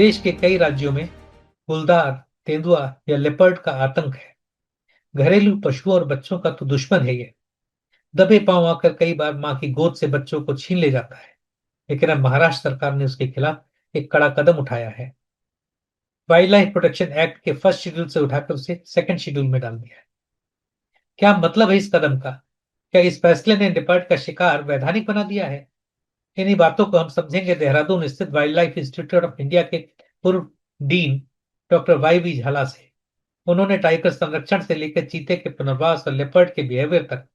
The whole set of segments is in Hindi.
देश के कई राज्यों में फूलदार, तेंदुआ या लेपर्ड का आतंक है। घरेलू पशुओं और बच्चों का तो दुश्मन है ये। दबे पांव आकर कई बार मां की गोद से बच्चों को छीन ले जाता है। लेकिन अब महाराष्ट्र सरकार ने उसके खिलाफ एक कड़ा कदम उठाया है। वाइल्ड लाइफ प्रोटेक्शन एक्ट के फर्स्ट शेड्यूल से उठाकर उसे सेकंड शेड्यूल में डाल दिया है। क्या मतलब है इस कदम का? क्या इस फैसले ने लेपर्ड का शिकार वैधानिक बना दिया है? इन्हीं बातों को हम समझेंगे देहरादून स्थित wild life institute of India के पूर्व डीन डॉक्टर वाई वी झाला से। उन्होंने टाइगर संरक्षण से लेकर चीते के पुनर्वास और लेपर्ड के बिहेवियर तक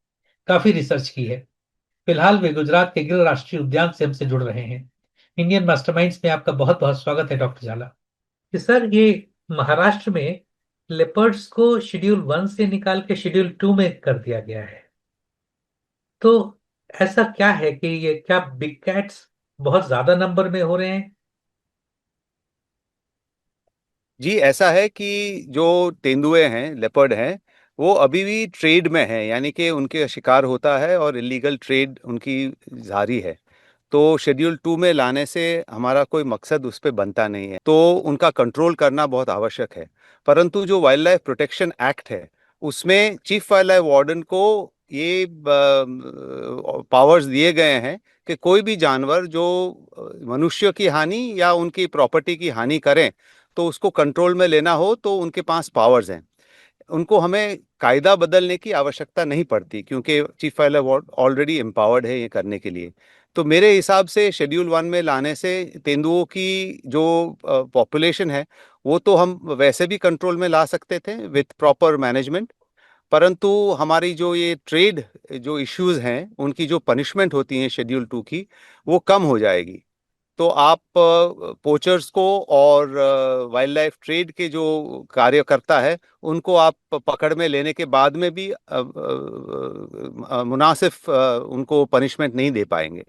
काफी रिसर्च की है। फिलहाल वे गुजरात के गिर राष्ट्रीय उद्यान से हमसे जुड़ रहे हैं। इंडियन मास्टरमाइंड्स में आपका बहुत बहुत स्वागत है डॉक्टर झाला। कि सर, ये महाराष्ट्र में लेपर्ड्स को शेड्यूल 1 से निकाल के शेड्यूल 2 में कर दिया गया है। तो ऐसा क्या है कि ये क्या बिग कैट्स बहुत ज्यादा नंबर में हो रहे हैं? जी, ऐसा है कि जो तेंदुए हैं, लेपर्ड हैं, वो अभी भी ट्रेड में हैं, यानी कि उनके शिकार होता है और इलीगल ट्रेड उनकी जारी है। तो शेड्यूल 2 में लाने से हमारा कोई मकसद उस पे बनता नहीं है, तो उनका कंट्रोल करना बहुत आवश्यक है। परंतु जो वाइल्ड लाइफ प्रोटेक्शन एक्ट है, उसमें चीफ वाइल्ड लाइफ वार्डन को ये पावर्स दिए गए हैं कि कोई भी जानवर जो मनुष्य की हानि या उनकी प्रॉपर्टी की हानि करें, तो उसको कंट्रोल में लेना हो तो उनके पास पावर्स हैं। उनको हमें कायदा बदलने की आवश्यकता नहीं पड़ती, क्योंकि chief wild life already empowered है ये करने के लिए। तो मेरे हिसाब से शेड्यूल 1 में लाने से तेंदुओं की जो पॉपुलेशन है, वो तो हम वैसे भी कंट्रोल में ला सकते थे विथ प्रॉपर मैनेजमेंट। परंतु हमारी जो ये ट्रेड जो इश्यूज हैं, उनकी जो पनिशमेंट होती हैं शेड्यूल 2 की, वो कम हो जाएगी। तो आप पोचर्स को और वाइल्ड लाइफ ट्रेड के जो कार्यकर्ता है, उनको आप पकड़ में लेने के बाद में भी मुनासिब उनको पनिशमेंट नहीं दे पाएंगे।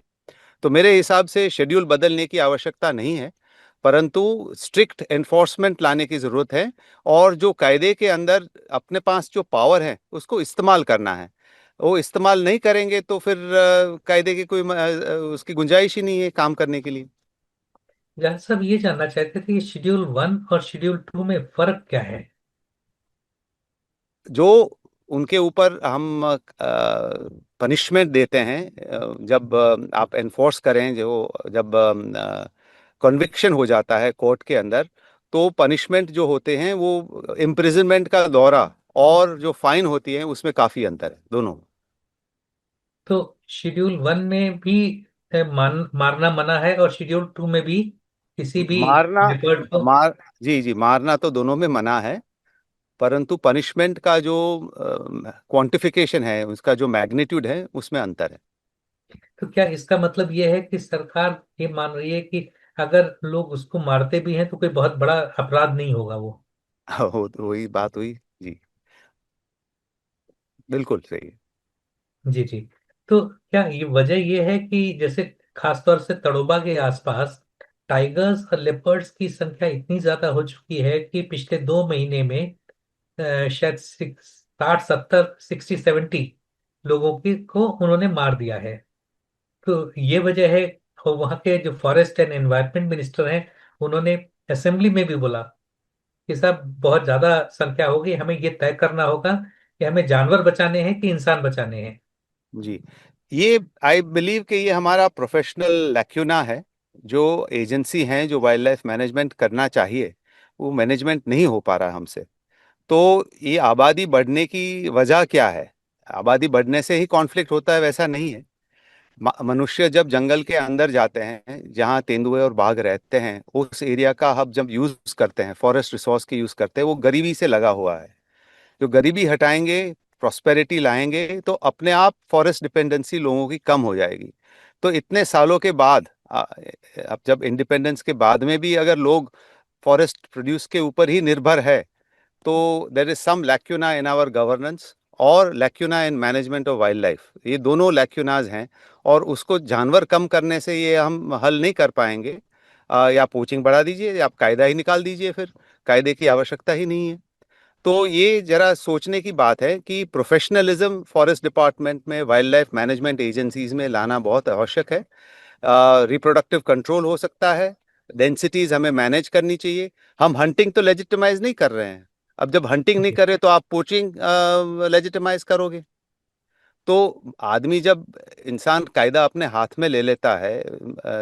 तो मेरे हिसाब से शेड्यूल बदलने की आवश्यकता नहीं है, परंतु स्ट्रिक्ट एनफोर्समेंट लाने की ज़रूरत है। और जो कायदे के अंदर अपने पास जो पावर है, उसको इस्तेमाल करना है। वो इस्तेमाल नहीं करेंगे तो फिर कायदे की कोई उसकी गुंजाइश ही नहीं है काम करने के लिए। जहाँ सब ये जानना चाहते थे कि शेड्यूल 1 और शेड्यूल 2 में फर्क क्या है? जो उनके ऊपर हम पनिशमेंट देते हैं, जब आप एनफोर्स करें, जो जब कन्विक्शन हो जाता है कोर्ट के अंदर, तो पनिशमेंट जो होते हैं वो इम्प्रिजनमेंट का दौरा और जो फाइन होती है, उसमें काफ़ी अंतर है दोनों। तो शेड्यूल 1 में भी मारना मना है और शेड्यूल 2 में भी किसी भी मारना, लेपर्ड को? मार जी जी, मारना तो दोनों में मना है, परंतु पनिशमेंट का जो क्वांटिफिकेशन है, उसका जो मैग्नीट्यूड है, उसमें अंतर है। तो क्या इसका मतलब ये है कि सरकार ये मान रही है कि अगर लोग उसको मारते भी हैं तो कोई बहुत बड़ा अपराध नहीं होगा वो? वही बात हुई। जी, बिल्कुल सही है। जी जी। तो क्या ये वजह ये है कि जैसे खासतौर से तड़ोबा के आसपास टाइगर्स और लेपर्ड्स की संख्या इतनी ज्यादा हो चुकी है कि पिछले 2 महीने में शायद 60 70 60 70 लोगों की को उन्होंने मार दिया है। तो ये वजह है। और वहाँ के जो फॉरेस्ट एंड एनवायरनमेंट मिनिस्टर हैं, उन्होंने असेंबली में भी बोला कि साहब बहुत ज्यादा संख्या होगी, हमें ये तय करना होगा कि हमें जानवर बचाने हैं कि इंसान बचाने हैं। जी, ये आई बिलीव कि ये हमारा प्रोफेशनल लैक्यूना है। जो एजेंसी हैं जो वाइल्ड लाइफ मैनेजमेंट करना चाहिए, वो मैनेजमेंट नहीं हो पा रहा हमसे। तो ये आबादी बढ़ने की वजह क्या है? आबादी बढ़ने से ही कॉन्फ्लिक्ट होता है, वैसा नहीं है। मनुष्य जब जंगल के अंदर जाते हैं, जहाँ तेंदुए और बाघ रहते हैं, उस एरिया का हम जब यूज करते हैं, फॉरेस्ट रिसोर्स की यूज करते हैं, वो गरीबी से लगा हुआ है। जो गरीबी हटाएंगे, प्रॉस्पेरिटी लाएंगे, तो अपने आप फॉरेस्ट डिपेंडेंसी लोगों की कम हो जाएगी। तो इतने सालों के बाद, अब जब इंडिपेंडेंस के बाद में भी अगर लोग फॉरेस्ट प्रोड्यूस के ऊपर ही निर्भर है, तो there is some lacuna in our governance और lacuna in management of wildlife. ये दोनों लैक्यूनाज हैं, और उसको जानवर कम करने से ये हम हल नहीं कर पाएंगे। या पोचिंग बढ़ा दीजिए या आप कायदा ही निकाल दीजिए, फिर कायदे की आवश्यकता ही नहीं है। तो ये जरा सोचने की बात है कि प्रोफेशनलिज्म फॉरेस्ट डिपार्टमेंट में, वाइल्ड लाइफ मैनेजमेंट एजेंसीज में लाना बहुत आवश्यक है। रिप्रोडक्टिव कंट्रोल हो सकता है, डेंसिटीज हमें मैनेज करनी चाहिए। हम हंटिंग तो लेजिटिमाइज नहीं कर रहे हैं। अब जब हंटिंग नहीं जी। कर रहे तो आप पोचिंग लेजिटिमाइज करोगे? तो आदमी जब इंसान कायदा अपने हाथ में ले लेता है,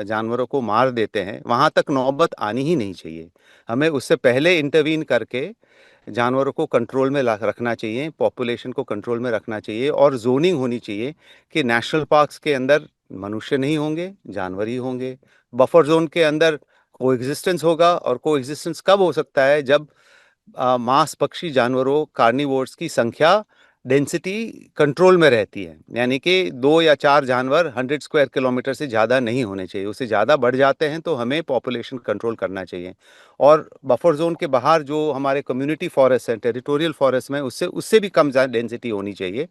जानवरों को मार देते हैं, वहां तक नौबत आनी ही नहीं चाहिए। हमें उससे पहले इंटरवीन करके जानवरों को कंट्रोल में रखना चाहिए, पॉपुलेशन को कंट्रोल में रखना चाहिए, और जोनिंग होनी चाहिए कि नेशनल पार्क्स के अंदर मनुष्य नहीं होंगे, जानवर ही होंगे। बफर जोन के अंदर कोएग्जिस्टेंस होगा, और कोएग्जिस्टेंस कब हो सकता है? जब मांस पक्षी जानवरों कार्निवोर्स की संख्या, डेंसिटी कंट्रोल में रहती है। यानी कि 2 या 4 जानवर 100 स्क्वायर किलोमीटर से ज़्यादा नहीं होने चाहिए। उससे ज़्यादा बढ़ जाते हैं तो हमें पॉपुलेशन कंट्रोल करना चाहिए। और बफर जोन के बाहर जो हमारे कम्युनिटी फॉरेस्ट हैं, टेरिटोरियल फॉरेस्ट में, उससे उससे भी कम डेंसिटी होनी चाहिए।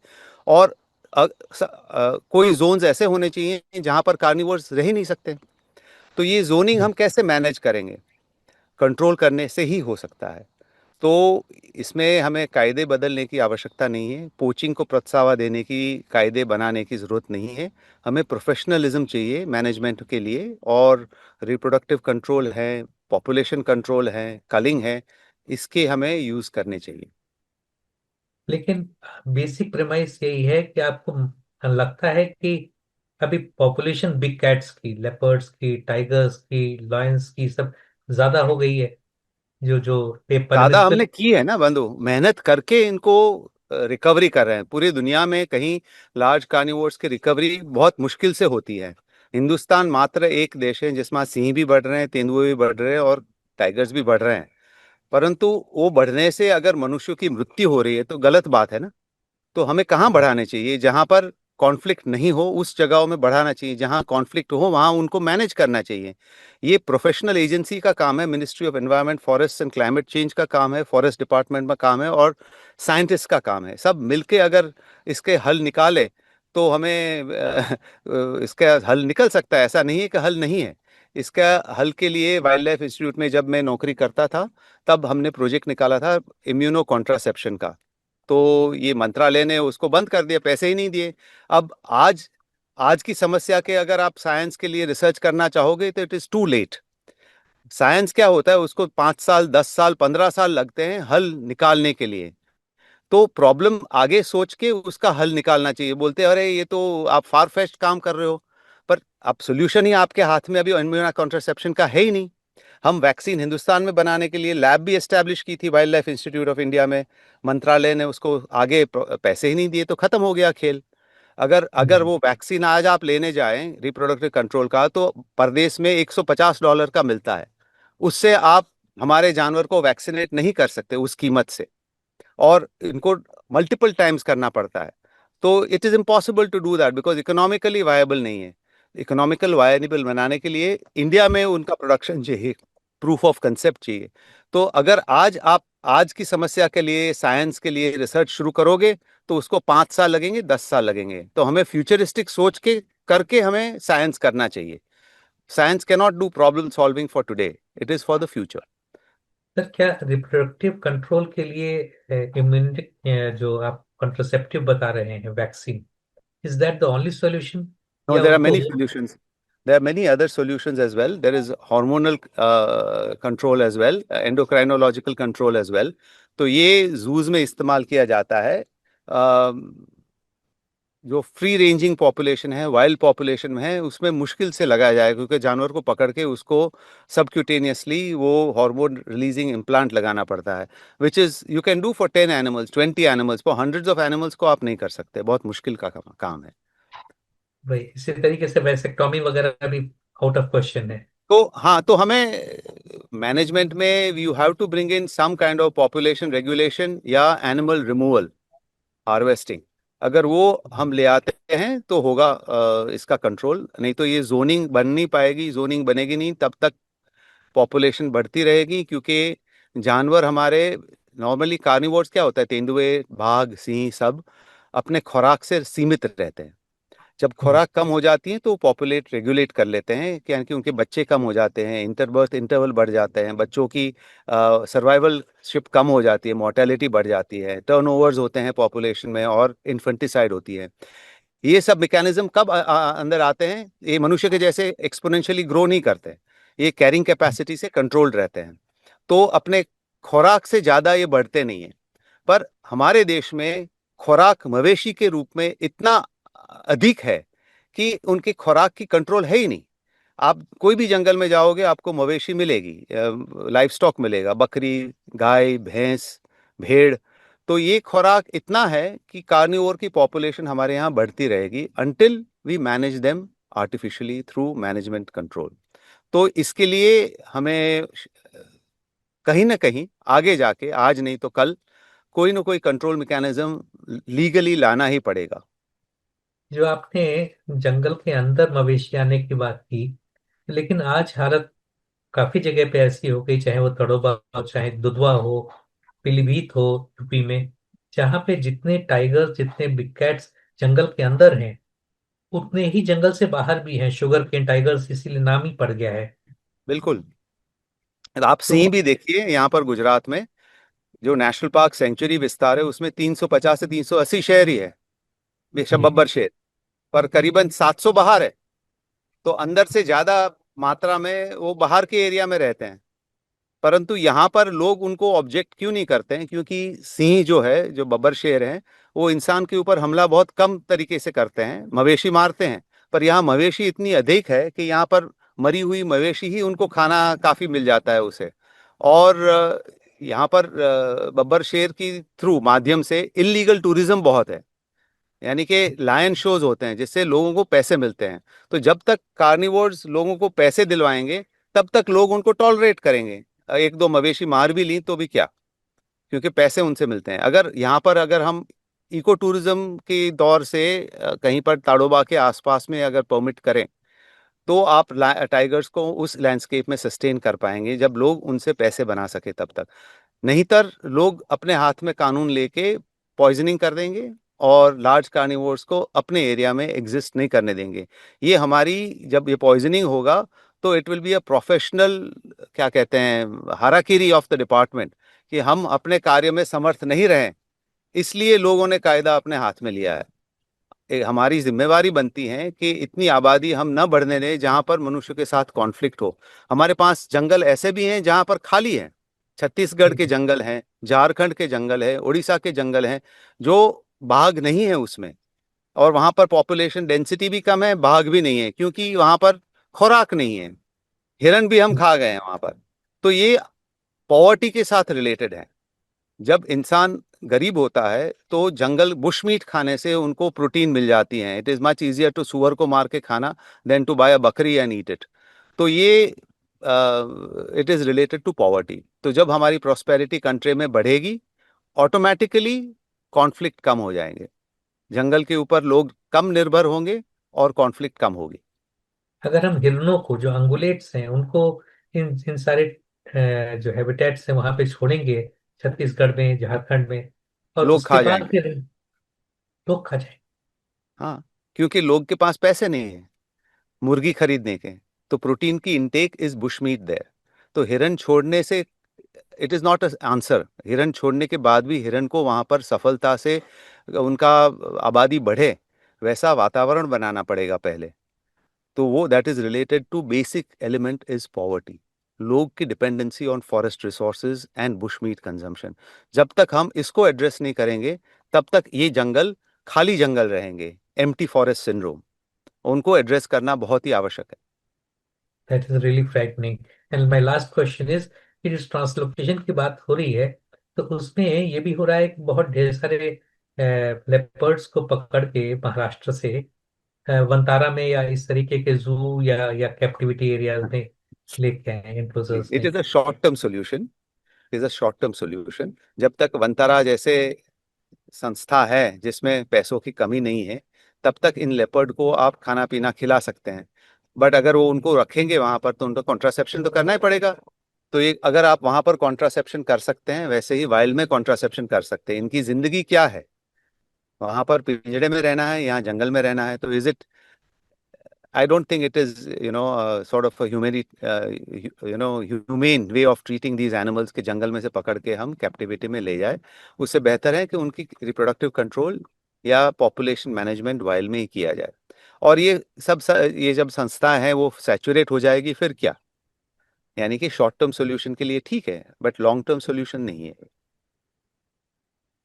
और कोई जोन्स ऐसे होने चाहिए जहां पर कार्निवोर्स रह ही नहीं सकते। तो ये जोनिंग हम कैसे मैनेज करेंगे? कंट्रोल करने से ही हो सकता है। तो इसमें हमें कायदे बदलने की आवश्यकता नहीं है, पोचिंग को प्रोत्साहन देने की कायदे बनाने की ज़रूरत नहीं है। हमें प्रोफेशनलिज्म चाहिए मैनेजमेंट के लिए, और रिप्रोडक्टिव कंट्रोल है, पॉपुलेशन कंट्रोल है, कलिंग है, इसके हमें यूज़ करने चाहिए। लेकिन बेसिक प्रेमाइस यही है कि आपको लगता है कि अभी पॉपुलेशन बिग कैट्स की, लेपर्ड्स की, टाइगर्स की, लायंस की सब ज्यादा हो गई है, जो जो ज्यादा हमने पेरिमेट्रल। की है ना बंधु, मेहनत करके इनको रिकवरी कर रहे हैं। पूरी दुनिया में कहीं लार्ज कार्निवोर्स की रिकवरी बहुत मुश्किल से होती है। हिंदुस्तान मात्र एक देश है जिसमें सिंह भी बढ़ रहे हैं, तेंदुए भी बढ़ रहे हैं, और टाइगर्स भी बढ़ रहे हैं। परंतु वो बढ़ने से अगर मनुष्यों की मृत्यु हो रही है तो गलत बात है ना। तो हमें कहाँ बढ़ाने चाहिए? जहां पर कॉन्फ्लिक्ट नहीं हो उस जगहों में बढ़ाना चाहिए, जहां कॉन्फ्लिक्ट हो वहां उनको मैनेज करना चाहिए। ये प्रोफेशनल एजेंसी का काम है, ministry of environment, forest and climate change का काम है, फॉरेस्ट डिपार्टमेंट का काम है, और साइंटिस्ट का काम है। सब मिलके अगर इसके हल निकाले तो हमें इसका हल निकल सकता है। ऐसा नहीं है कि हल नहीं है। इसका हल के लिए वाइल्ड लाइफ इंस्टीट्यूट में जब मैं नौकरी करता था, तब हमने प्रोजेक्ट निकाला था इम्यूनो कॉन्ट्रासेप्शन का। तो ये मंत्रालय ने उसको बंद कर दिया, पैसे ही नहीं दिए। अब आज आज की समस्या के अगर आप साइंस के लिए रिसर्च करना चाहोगे तो it is too late. Science क्या होता है, उसको 5 साल, 10 साल, 15 साल लगते हैं हल निकालने के लिए। तो प्रॉब्लम आगे सोच के उसका हल निकालना चाहिए। बोलते हैं अरे ये तो आप फार फेस्ट काम कर रहे हो, पर अब सोल्यूशन ही आपके हाथ में अभी इम्यूनो कॉन्ट्रासेप्शन का है ही नहीं। हम वैक्सीन हिंदुस्तान में बनाने के लिए लैब भी एस्टैब्लिश की थी wild life institute of India में। मंत्रालय ने उसको आगे पैसे ही नहीं दिए तो खत्म हो गया खेल। अगर अगर जी। वो वैक्सीन आज आप लेने जाएं रिप्रोडक्टिव कंट्रोल का, तो परदेश में $150 का मिलता है। उससे आप हमारे जानवर को वैक्सीनेट नहीं कर सकते उस कीमत से, और इनको मल्टीपल टाइम्स करना पड़ता है। तो it is impossible to do that because economically viable नहीं है। इकोनॉमिकल वायबल बनाने के लिए इंडिया में उनका प्रोडक्शन चाहिए, प्रूफ ऑफ कंसेप्ट चाहिए। तो अगर आज आप आज की समस्या के लिए साइंस के लिए रिसर्च शुरू करोगे तो उसको 5 साल लगेंगे, 10 साल लगेंगे। तो हमें फ्यूचरिस्टिक सोच के करके हमें साइंस करना चाहिए। Science cannot do problem solving for today, it is for the future. Sir, क्या रिप्रोडक्टिव कंट्रोल के लिए इम्यूनिटी, जो आप कंट्रोसेप्टिव बता रहे हैं, vaccine, is that the only solution, No, या there are उनको? many solutions. There are many other solutions as well. There is hormonal control as well, endocrinological control as well. तो ये जूस में इस्तेमाल किया जाता है। जो फ्री रेंजिंग पॉपुलेशन है, वाइल्ड पॉपुलेशन में है, उसमें मुश्किल से लगाया जाएगा, क्योंकि जानवर को पकड़ के उसको सबक्यूटेनियसली वो हार्मोन रिलीजिंग इम्प्लांट लगाना पड़ता है। Which is you can do for 10 animals, 20 animals, for hundreds of animals को आप नहीं कर सकते। बहुत मुश्किल का काम है। भाई, इसी तरीके से वैसेक्टॉमी वगैरह भी आउट ऑफ क्वेश्चन है। तो हाँ, तो हमें मैनेजमेंट में you have to bring in some kind of population regulation या एनिमल रिमूवल, हार्वेस्टिंग। अगर वो हम ले आते हैं तो होगा इसका कंट्रोल। नहीं तो ये जोनिंग बन नहीं पाएगी, जोनिंग बनेगी नहीं तब तक पॉपुलेशन बढ़ती रहेगी। क्योंकि जानवर हमारे नॉर्मली कार्निवोर्स क्या होता है, तेंदुए, बाघ, सिंह, सब अपने खुराक से सीमित रहते हैं। जब जी। खुराक कम हो जाती है तो पॉपुलेट रेगुलेट कर लेते हैं, क्या कि उनके बच्चे कम हो जाते हैं, इंटरबर्थ इंटरवल बढ़ जाते हैं, बच्चों की सर्वाइवलशिप कम हो जाती है, मोर्टेलिटी बढ़ जाती है, टर्नओवर्स होते हैं पॉपुलेशन में, और इन्फेंटिसाइड होती है। ये सब मैकेनिज्म कब अंदर आते हैं? ये मनुष्य के जैसे एक्सपोनेंशियली ग्रो नहीं करते। ये कैरिंग कैपेसिटी से कंट्रोल्ड रहते हैं, तो अपने खुराक से ज्यादा ये बढ़ते नहीं है। पर हमारे देश में खुराक मवेशी के रूप में इतना अधिक है कि उनके खुराक की कंट्रोल है ही नहीं। आप कोई भी जंगल में जाओगे आपको मवेशी मिलेगी, लाइव स्टॉक मिलेगा, बकरी, गाय, भैंस, भेड़। तो ये खुराक इतना है कि कार्निवोर की पॉपुलेशन हमारे यहाँ बढ़ती रहेगी until we manage them artificially through management control. तो इसके लिए हमें कहीं ना कहीं आगे जाके, आज नहीं तो कल, कोई ना कोई कंट्रोल मैकेनिज्म लीगली लाना ही पड़ेगा। जो आपने जंगल के अंदर मवेशी आने की बात की, लेकिन आज हालत काफी जगह पे ऐसी हो गई, चाहे वो तड़ोबा हो, चाहे दुधवा हो, पीलीभीत हो यूपी में, जहाँ पे जितने टाइगर्स, जितने बिग कैट्स जंगल के अंदर हैं, उतने ही जंगल से बाहर भी हैं शुगर केन टाइगर्स, इसीलिए नाम ही पड़ गया है। बिल्कुल। आप तो सिंह भी देखिए यहाँ पर गुजरात में, जो नेशनल पार्क सेंचुरी विस्तार है उसमें 350 से 380 शेर ही है, बेशक जी, बब्बर शेर, पर करीबन 700 बाहर है। तो अंदर से ज्यादा मात्रा में वो बाहर के एरिया में रहते हैं। परंतु यहाँ पर लोग उनको ऑब्जेक्ट क्यों नहीं करते हैं? क्योंकि सिंह जो है, जो बब्बर शेर है, वो इंसान के ऊपर हमला बहुत कम तरीके से करते हैं, मवेशी मारते हैं। पर यहाँ मवेशी इतनी अधिक है कि यहाँ पर मरी हुई मवेशी ही उनको खाना काफी मिल जाता है उसे। और यहाँ पर बब्बर शेर की थ्रू माध्यम से इलीगल टूरिज्म बहुत है, यानी कि लायन शोज होते हैं जिससे लोगों को पैसे मिलते हैं। तो जब तक कार्निवोर्स लोगों को पैसे दिलवाएंगे तब तक लोग उनको टॉलरेट करेंगे। एक दो मवेशी मार भी ली तो भी क्या, क्योंकि पैसे उनसे मिलते हैं। अगर यहाँ पर अगर हम इको टूरिज्म के दौर से कहीं पर ताड़ोबा के आसपास में अगर परमिट करें, तो आप टाइगर्स को उस लैंडस्केप में सस्टेन कर पाएंगे जब लोग उनसे पैसे बना सके तब तक। नहींतर लोग अपने हाथ में कानून लेके पॉइजनिंग कर देंगे और लार्ज कार्निवोर्स को अपने एरिया में एग्जिस्ट नहीं करने देंगे। ये हमारी, जब ये पॉइजनिंग होगा तो it will be a professional, क्या कहते हैं, हाराकीरी ऑफ द डिपार्टमेंट, कि हम अपने कार्य में समर्थ नहीं रहे, इसलिए लोगों ने कायदा अपने हाथ में लिया है। हमारी जिम्मेवारी बनती है कि इतनी आबादी हम न बढ़ने दें जहां पर मनुष्य के साथ कॉन्फ्लिक्ट हो। हमारे पास जंगल ऐसे भी हैं जहां पर खाली है, छत्तीसगढ़ के जंगल हैं, झारखंड के जंगल है, उड़ीसा के जंगल हैं, जो बाघ नहीं है उसमें। और वहां पर पॉपुलेशन डेंसिटी भी कम है, बाघ भी नहीं है, क्योंकि वहां पर खुराक नहीं है। हिरन भी हम खा गए हैं वहां पर। तो ये पॉवर्टी के साथ रिलेटेड है। जब इंसान गरीब होता है तो जंगल बुश मीट खाने से उनको प्रोटीन मिल जाती है। It is much easier to सुअर को मार के खाना देन टू बाय अ बकरी एंड ईट इट। तो ये it is related to poverty. तो जब हमारी प्रोस्पेरिटी कंट्री में बढ़ेगी, ऑटोमेटिकली कॉन्फ्लिक्ट कम हो जाएंगे, जंगल के ऊपर लोग कम निर्भर होंगे और कॉन्फ्लिक्ट कम होगी। अगर हम हिरणों को, जो अंगुलेट्स हैं, उनको इन इन सारे जो हैबिटेट्स हैं वहां पे छोड़ेंगे, छत्तीसगढ़ में, झारखंड में, और लोग उसके खा बाद जाएंगे। फिर लोग खा जाए। हाँ, क्योंकि लोग के पास पैसे नहीं है मुर्गी खरीदने के, तो प्रोटीन की इनटेक इज बुशमीट देयर। तो हिरन छोड़ने से it is not a answer. हिरन छोड़ने के बाद भी हिरन को वहां पर सफलता से उनका आबादी बढ़े वैसा वातावरण बनाना पड़ेगा पहले। तो वो that is related to basic element is poverty, लोग की dependency on forest resources and bushmeat consumption. जब तक हम इसको एड्रेस नहीं करेंगे तब तक ये जंगल खाली जंगल रहेंगे, एम्प्टी फॉरेस्ट सिंड्रोम। उनको एड्रेस करना बहुत ही आवश्यक है। That is really frightening. And my last question is कि जिस ट्रांसलोकेशन की बात हो रही है, तो उसमें ये भी हो रहा है कि बहुत ढेर सारे लेपर्ड्स को पकड़ के महाराष्ट्र से वनतारा में या इस तरीके के जू या कैप्टिविटी एरियाज में लेके आए हैं इम्पोजर्स इट ने। Is a short term solution. Is a short term solution. जब तक वंतारा जैसे संस्था है जिसमें पैसों की कमी नहीं है, तब तक इन लेपर्ड को आप खाना पीना खिला सकते हैं। बट अगर वो उनको रखेंगे वहां पर तो उनको कॉन्ट्रासेप्शन तो करना ही पड़ेगा। तो ये अगर आप वहां पर कॉन्ट्रासेप्शन कर सकते हैं, वैसे ही वाइल्ड में कॉन्ट्रासेप्शन कर सकते हैं। इनकी जिंदगी क्या है? वहां पर पिंजड़े में रहना है, यहाँ जंगल में रहना है। तो is it, I don't think it is, sort of a humane way of treating these animals के जंगल में से पकड़ के हम कैप्टिविटी में ले जाए। उससे बेहतर है कि उनकी रिप्रोडक्टिव कंट्रोल या पॉपुलेशन मैनेजमेंट वाइल्ड में ही किया जाए। और ये सब ये जब संस्था है वो सैचुरेट हो जाएगी फिर क्या? यानी कि शॉर्ट टर्म सोल्यूशन के लिए ठीक है, बट लॉन्ग टर्म सोल्यूशन नहीं है।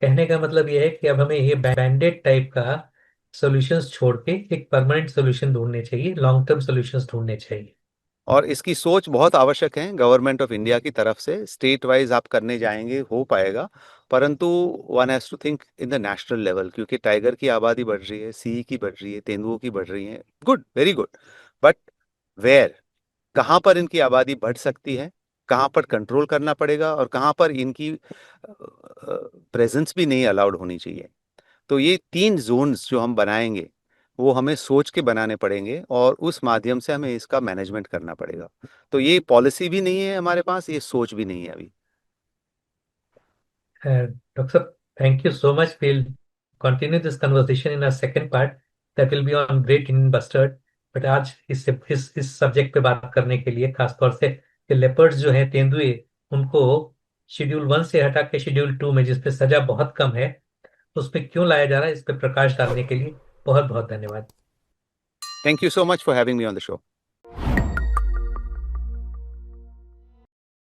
कहने का मतलब ये है कि अब हमें ये बैंडेड टाइप का सॉल्यूशंस छोड़ के एक परमानेंट सॉल्यूशन ढूंढने चाहिए, लॉन्ग टर्म सॉल्यूशंस ढूंढने चाहिए। और इसकी सोच बहुत आवश्यक है गवर्नमेंट ऑफ इंडिया की तरफ से। स्टेट वाइज आप करने जाएंगे हो पाएगा, परंतु one has to think in the national level, क्योंकि टाइगर की आबादी बढ़ रही है, सिंह की बढ़ रही है, तेंदुओं की बढ़ रही है। Good, very good. But where, कहाँ पर इनकी आबादी बढ़ सकती है, कहाँ पर कंट्रोल करना पड़ेगा, और कहाँ पर इनकी प्रेजेंस भी नहीं अलाउड होनी चाहिए। तो ये 3 जोन्स जो हम बनाएंगे वो हमें सोच के बनाने पड़ेंगे, और उस माध्यम से हमें इसका मैनेजमेंट करना पड़ेगा। तो ये पॉलिसी भी नहीं है हमारे पास, ये सोच भी नहीं है अभी। डॉक्टर साहब, thank you so much. We'll continue this conversation in a second part that will be on great Indian bustard. But आज इस सब्जेक्ट पे बात करने के लिए खास तौर से कि लेपर्ड्स जो हैं, तेंदुए, उनको शेड्यूल 1 से हटा के शेड्यूल 2 में, जिसपे सजा बहुत कम है, उस पे क्यों लाया जा रहा है, इस पे प्रकाश डालने के लिए बहुत बहुत धन्यवाद। Thank you so much for having me on the show.